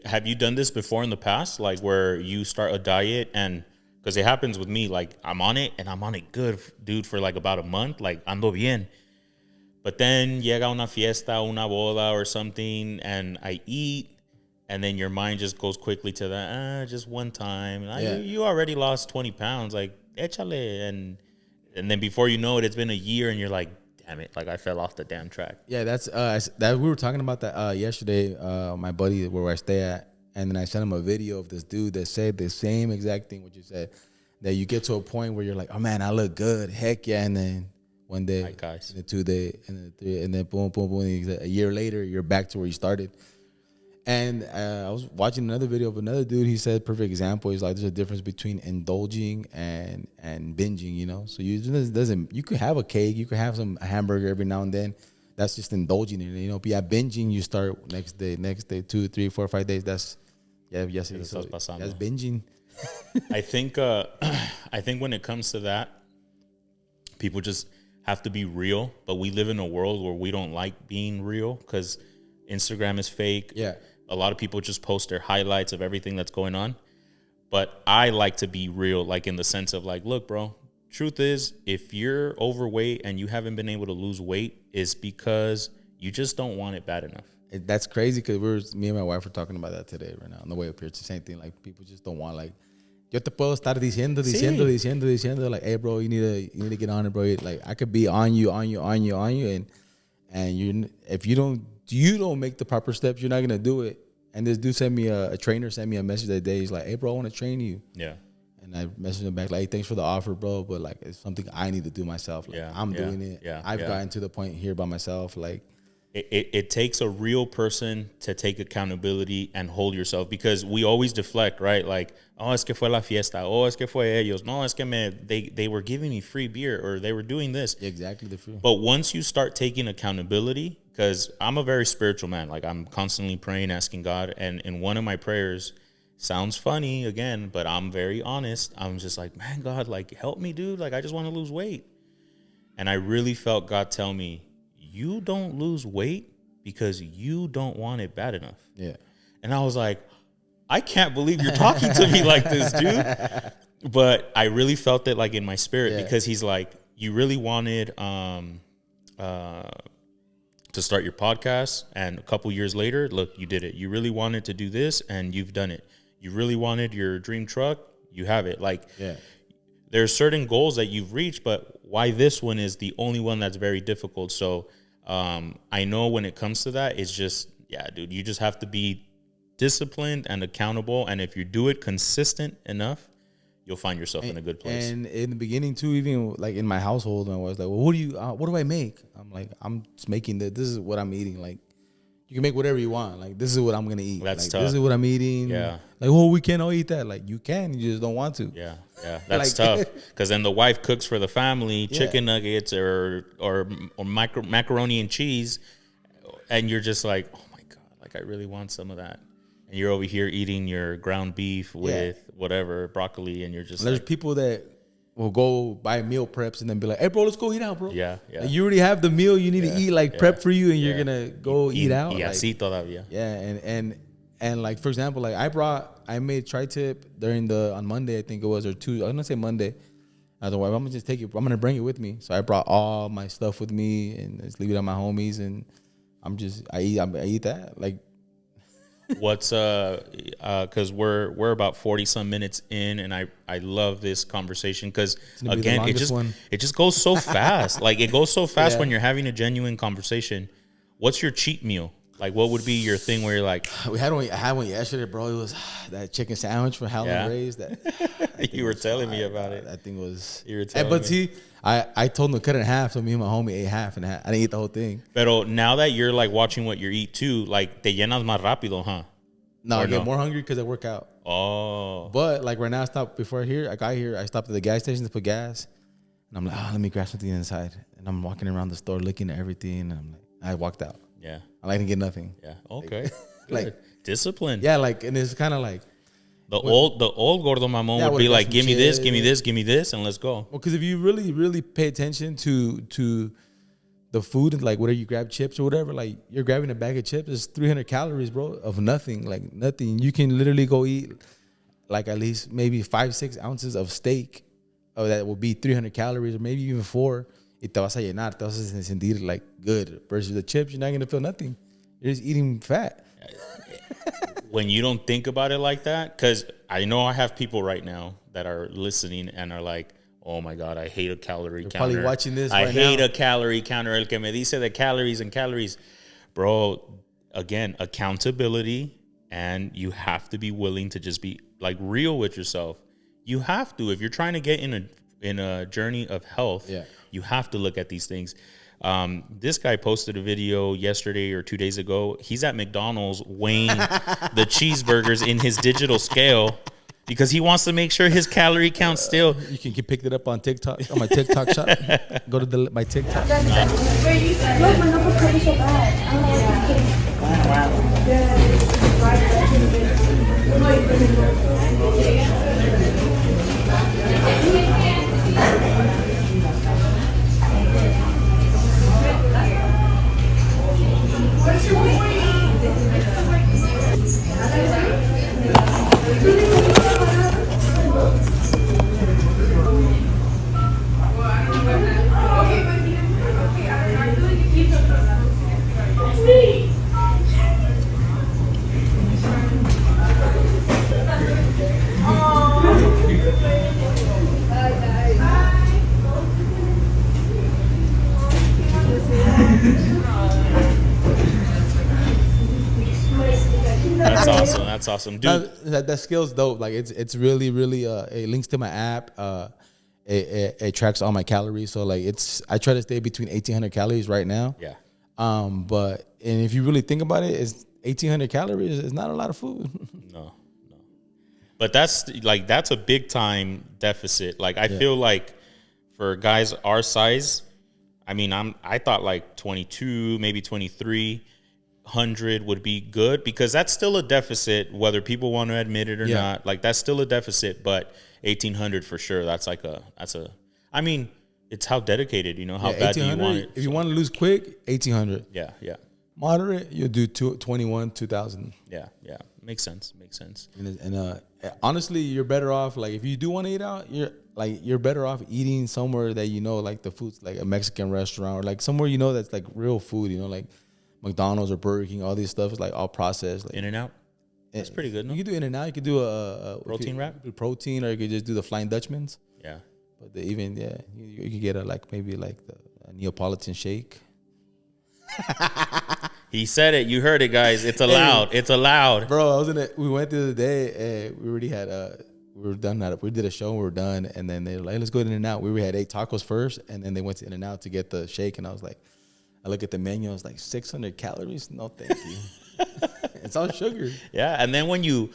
have you done this before in the past? Like, where you start a diet, and because it happens with me, like, I'm on it and I'm on it good, dude, for like about a month, like ando bien. But then llega una fiesta, una boda or something, and I eat. And then your mind just goes quickly to that, just one time. You already lost 20 pounds. Like, échale. And then before you know it, it's been a year, and you're like, damn it. Like, I fell off the damn track. Yeah, that's that. We were talking about that yesterday, my buddy, where I stay at. And then I sent him a video of this dude that said the same exact thing, what you said. That you get to a point where you're like, oh, man, I look good. Heck yeah. And then one day, right, guys. And then 2 days, and then 3, and then boom. A year later, you're back to where you started. And I was watching another video of another dude. He said, perfect example. He's like, there's a difference between indulging and binging, So you could have a cake, you could have a hamburger every now and then. That's just indulging in it, But yeah, binging, you start next day, 2, 3, 4, 5 days. That's binging. I think when it comes to that, people just have to be real, but we live in a world where we don't like being real because Instagram is fake. Yeah. A lot of people just post their highlights of everything that's going on. But I like to be real, like in the sense of like, look, bro, truth is, if you're overweight and you haven't been able to lose weight, it's because you just don't want it bad enough. That's crazy because me and my wife were talking about that today right now on the way up here. It's the same thing. Like people just don't want like, yo te puedo estar diciendo, like, hey, bro, you need to get on it, bro. Like I could be on you, and if you don't make the proper steps, you're not gonna do it. And this dude sent me a trainer sent me a message that day. He's like, hey, bro, I want to train you. Yeah. And I messaged him back like, hey, thanks for the offer, bro, but like it's something I need to do myself. Like, I'm doing it. Yeah. I've gotten to the point here by myself, like. It takes a real person to take accountability and hold yourself, because we always deflect, right? Like, oh, es que fue la fiesta. Oh, es que fue ellos. No, es que they were giving me free beer, or they were doing this. Exactly, the free. But once you start taking accountability, because I'm a very spiritual man, like I'm constantly praying, asking God. And in one of my prayers, sounds funny again, but I'm very honest. I'm just like, man, God, like, help me, dude. Like, I just want to lose weight. And I really felt God tell me, you don't lose weight because you don't want it bad enough. Yeah. And I was like, I can't believe you're talking to me like this, dude. But I really felt it like in my spirit, because he's like, you really wanted to start your podcast, and a couple years later, look, you did it. You really wanted to do this, and you've done it. You really wanted your dream truck, you have it. Like, there's certain goals that you've reached, but why this one is the only one that's very difficult. So I know when it comes to that, it's just, dude, you just have to be disciplined and accountable. And if you do it consistent enough, you'll find yourself in a good place. And in the beginning too, even like in my household, I was like, well, what do I make? I'm like, I'm just making this is what I'm eating. Like, you can make whatever you want. Like, this is what I'm going to eat. That's like, tough. This is what I'm eating. Yeah. Like, oh, we can't all eat that. Like, you can, you just don't want to. Yeah. That's tough. Because then the wife cooks for the family, chicken nuggets or macaroni and cheese. And you're just like, oh my God, like I really want some of that. And you're over here eating your ground beef with whatever, broccoli. And you're just There's people that will go buy meal preps and then be like, hey, bro, let's go eat out, bro. Yeah. Like, you already have the meal you need to eat, like prep for you, and you're going to go eat out. Yeah, like, sí, todavía. Yeah, and like, for example, like I made tri-tip on Monday, I think it was, or Tuesday. I'm going to say Monday. I was like, well, I'm going to just take it. I'm going to bring it with me. So I brought all my stuff with me and just leave it at my homies. And I eat that. Like, what's because we're about 40 some minutes in, and I love this conversation because again it just goes so fast. Like, it goes so fast when you're having a genuine conversation. What's your cheat meal? Like, what would be your thing where you're like, I had one yesterday, bro. It was that chicken sandwich from Howlin' Ray's. That you were telling me about it. That thing was. You were telling but me. See, I told him to cut it in half, so me and my homie ate half and half. I didn't eat the whole thing. Pero now that you're like watching what you eat too, like te llenas más rápido, huh? No, I get more hungry because I work out. Oh. But like right now, I stopped before I got here. I stopped at the gas station to put gas, and I'm like, let me grab something inside. And I'm walking around the store looking at everything, and I'm like, I walked out. Yeah. I didn't get nothing. Yeah. Okay. Like discipline. Yeah, like, and it's kind of like the old Gordo Mamon would be like, give me this, and let's go. Well, because if you really, really pay attention to the food, and like whether you grab chips or whatever, like you're grabbing a bag of chips, it's 300 calories, bro, of nothing. Like nothing. You can literally go eat like at least maybe 5-6 ounces of steak. Oh, that will be 300 calories, or maybe even 4. Y te vas a llenar, te vas a sentir like good. Versus the chips, you're not gonna feel nothing. You're just eating fat. When you don't think about it like that, because I know I have people right now that are listening and are like, oh my God, I hate a calorie counter. Probably watching this I right hate now. a calorie counter. El que me dice de calories and calories. Bro, again, accountability, and you have to be willing to just be like real with yourself. You have to. If you're trying to get in a journey of health, you have to look at these things. This guy posted a video yesterday or 2 days ago. He's at McDonald's weighing the cheeseburgers in his digital scale because he wants to make sure his calorie count still. You can pick it up on TikTok, on my TikTok shop. Go to my TikTok. Look, my knuckle cut is so bad. Wow. awesome. That's awesome, dude. That skill's dope. Like it's really it links to my app. It tracks all my calories. So like I try to stay between 1,800 calories right now. Yeah. But if you really think about it, it's 1,800 calories is not a lot of food. No. But that's a big time deficit. Like I feel like for guys our size, I mean, I thought like 22, maybe 2,300 would be good because that's still a deficit, whether people want to admit it or not. Like that's still a deficit, but 1,800 for sure. I mean, it's how dedicated, how bad do you want it? If you want to lose quick, 1,800. Yeah. Moderate, you'll do 21, 2,000. Yeah. Makes sense. And honestly, you're better off. Like if you do want to eat out, you're better off eating somewhere that like the food's like a Mexican restaurant or like somewhere that's like real food. Like McDonald's or Burger King. All this stuff is like all processed. Like, In-N-Out. That's pretty good. No? You can do In-N-Out. You could do a protein wrap, protein, or you could just do the Flying Dutchman's. Yeah. But you could get maybe like the Neapolitan shake. He said it. You heard it, guys. It's allowed. It's allowed. Bro, we went the other day and we already had we were done. We did a show and we were done. And then they were like, let's go to In-N-Out. We had 8 tacos first. And then they went to In-N-Out to get the shake. And I was like, I look at the menu. I was like, 600 calories? No, thank you. It's all sugar. Yeah. And then when you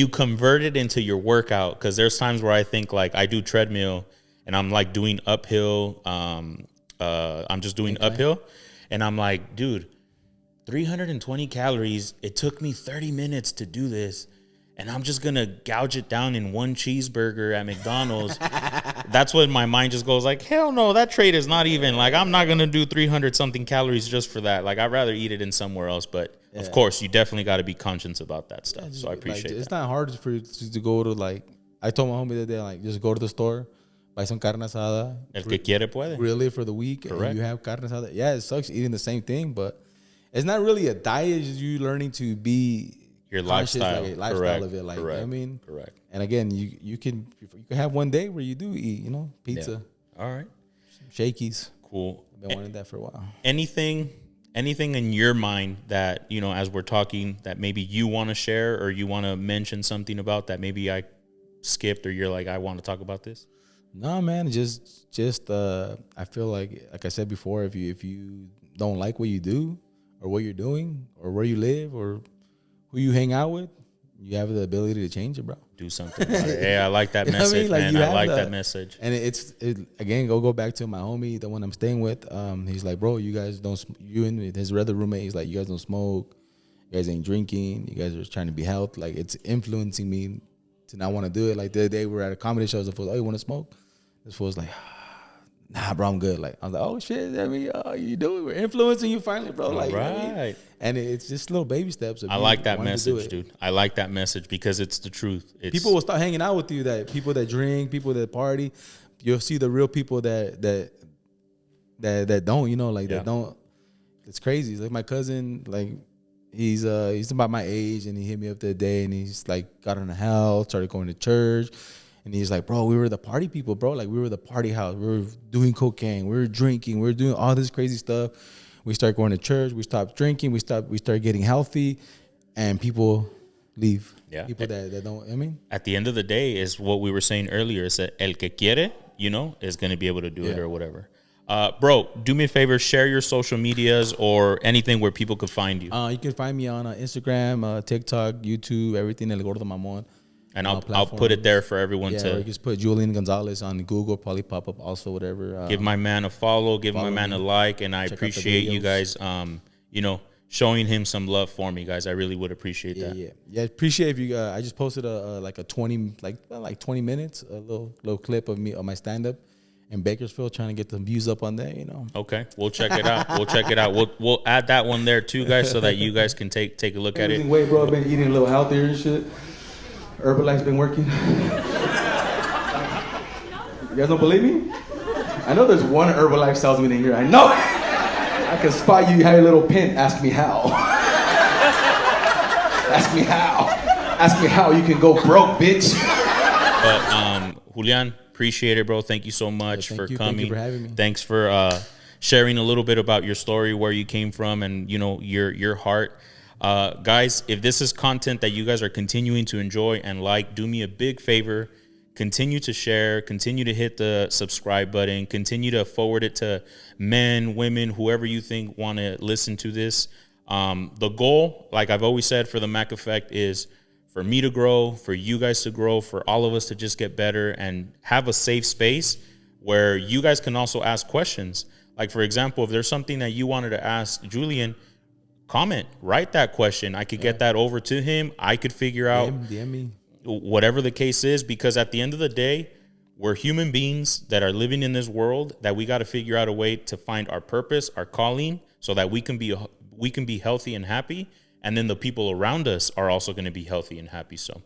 convert it into your workout, because there's times where I think like I do treadmill and I'm like doing uphill. I'm just doing uphill. And I'm like, dude, 320 calories. It took me 30 minutes to do this. And I'm just going to gouge it down in one cheeseburger at McDonald's. That's when my mind just goes like, hell no, that trade is not even. Like, I'm not going to do 300 something calories just for that. Like, I'd rather eat it in somewhere else. But, of course, you definitely got to be conscious about that stuff. So I appreciate it. It's not hard for you to go to, like, I told my homie the other day, like, just go to the store, buy some carne asada. El que quiere puede. Grill it for the week. Correct. And you have carne asada. Yeah, it sucks eating the same thing, but it's not really a diet. It's just you learning to be your lifestyle. Like a lifestyle of it. Like, correct. I mean, correct. And again, you can have one day where you do eat, pizza. Yeah. All right. Some shakies. Cool. I've been wanting that for a while. Anything in your mind that, as we're talking, that maybe you want to share or you want to mention something about that maybe I skipped or you're like, I want to talk about this? No, man, just I feel like I said before, if you don't like what you do or what you're doing or where you live or who you hang out with, you have the ability to change it, bro. Do something about it. Hey, I like that message, man. I like that message. And again, go back to my homie, the one I'm staying with. He's like, bro, you guys don't, you and his other roommate, he's like, you guys don't smoke, you guys ain't drinking, you guys are trying to be healthy. Like, it's influencing me to not want to do it. Like, the other day we were at a comedy show, the fool, oh, you want to smoke? This fool's like, nah, bro, I'm good. Like, I was like, oh shit, I mean, you do it. We're influencing you finally, bro. Like, right. I mean, and it's just little baby steps. I like that message, dude. I like that message because it's the truth. People will start hanging out with you. That people that drink, people that party, you'll see the real people that don't. That don't. It's crazy. It's like my cousin, like he's about my age, and he hit me up the other day, and he's like got into health, started going to church. And he's like, bro, we were the party people, bro. Like, we were the party house. We were doing cocaine. We were drinking. We were doing all this crazy stuff. We started going to church. We stopped drinking. We started getting healthy. And people leave. Yeah. People that don't, I mean. At the end of the day, is what we were saying earlier. Is that el que quiere, is going to be able to do it or whatever. Bro, do me a favor. Share your social medias or anything where people could find you. You can find me on Instagram, TikTok, YouTube, everything. El Gordo Mamon. And I'll put it there for everyone to. Yeah, or you just put Julian Gonzalez on Google, probably pop up also, whatever. Give my man a follow, give my man a like, and I appreciate you guys, showing him some love for me, guys. I really would appreciate that. Yeah. Appreciate if you. I just posted a 20 minutes, a little clip of me on my stand up in Bakersfield, trying to get the views up on that. Okay, we'll check it out. We'll add that one there too, guys, so that you guys can take a look at it. Losing weight, bro. I've been eating a little healthier and shit. Herbalife's been working. You guys don't believe me? I know there's one Herbalife salesman in here. I know. I can spot you had a little pin. Ask me how. Ask me how. Ask me how you can go broke, bitch. But Julian, appreciate it, bro. Thank you so much for coming. Thank you for having me. Thanks for sharing a little bit about your story, where you came from, and your heart. Guys, if this is content that you guys are continuing to enjoy and like, do me a big favor. Continue to share, continue to hit the subscribe button, continue to forward it to men, women, whoever you think want to listen to this. The goal, like I've always said for the Mac Effect, is for me to grow, for you guys to grow, for all of us to just get better and have a safe space where you guys can also ask questions. Like, for example, if there's something that you wanted to ask Julian, comment, write that question. I could get that over to him. I could figure out DM me. Whatever the case is, because at the end of the day, we're human beings that are living in this world that we got to figure out a way to find our purpose, our calling, so that we can be healthy and happy. And then the people around us are also going to be healthy and happy. So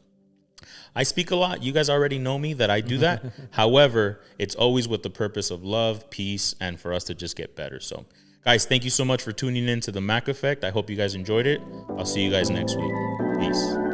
I speak a lot. You guys already know me that I do that. However, it's always with the purpose of love, peace, and for us to just get better. So guys, thank you so much for tuning in to the Mac Effect. I hope you guys enjoyed it. I'll see you guys next week. Peace.